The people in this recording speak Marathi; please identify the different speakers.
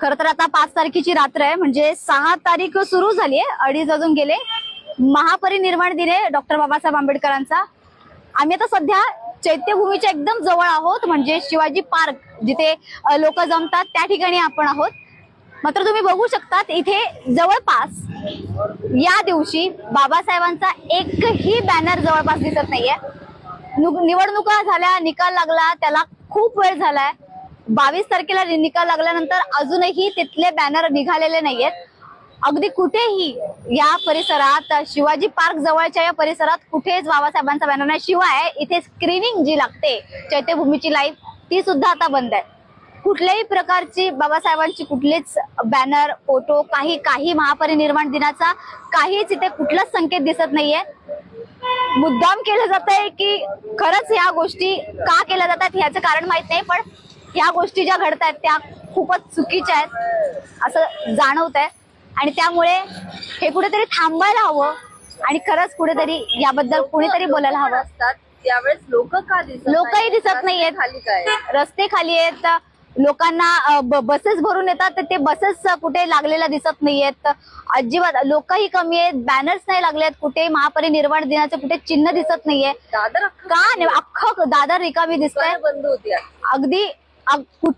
Speaker 1: खर तर आता 5 तारखेची रात्र आहे, म्हणजे 6 तारीख सुरू झाली आहे, 2:30 वाजून गेले. महापरिनिर्वाण दिन आहे डॉक्टर बाबासाहेब आंबेडकरांचा. आम्ही आता सध्या चैत्यभूमीच्या एकदम जवळ आहोत, म्हणजे शिवाजी पार्क जिथे लोक जमतात त्या ठिकाणी आपण आहोत. मात्र तुम्ही बघू शकतात इथे जवळपास या दिवशी बाबासाहेबांचा एकही बॅनर जवळपास दिसत नाहीये. निवडणुका झाल्या, निकाल लागला, त्याला खूप वेळ झालाय. 22 तारखेला निकाल लागल्यानंतर अजूनही तिथले बॅनर निघालेले नाहीयेत. अगदी कुठेही या परिसरात, शिवाजी पार्क जवळच्या या परिसरात कुठेच बाबासाहेबांचा बॅनर नाही. शिवाय इथे स्क्रीनिंग जी लागते चैत्यभूमीची लाईव्ह, ती सुद्धा आता बंद आहे. कुठल्याही प्रकारची बाबासाहेबांची कुठलेच बॅनर, फोटो, काही महापरिनिर्वाण दिनाचा काहीच इथे कुठलाच संकेत दिसत नाहीये. मुद्दाम केलं जात आहे की खरंच ह्या गोष्टी का केल्या जातात ह्याचं कारण माहित नाही, पण ह्या गोष्टी ज्या घडत आहेत त्या खूपच चुकीच्या आहेत असं जाणवत आहे. आणि त्यामुळे हे कुठेतरी थांबायला हवं आणि खरंच कुठेतरी याबद्दल कुणीतरी बोलायला हवं.
Speaker 2: त्यावेळेस
Speaker 1: लोकही दिसत नाहीयेत,
Speaker 2: खाली काय
Speaker 1: रस्ते खाली आहेत, लोकांना बसेस भरून येतात, तर ते बसेस कुठे लागलेल्या दिसत नाहीयेत. अजिबात लोकही कमी आहेत, बॅनर्स नाही लागलेत, कुठे महापरिनिर्वाण दिनाचे कुठे चिन्ह दिसत नाहीये.
Speaker 2: दादर
Speaker 1: का नाही, अख्खं दादर रिकामी दिसतंय.
Speaker 2: बंद होती
Speaker 1: अगदी कुठे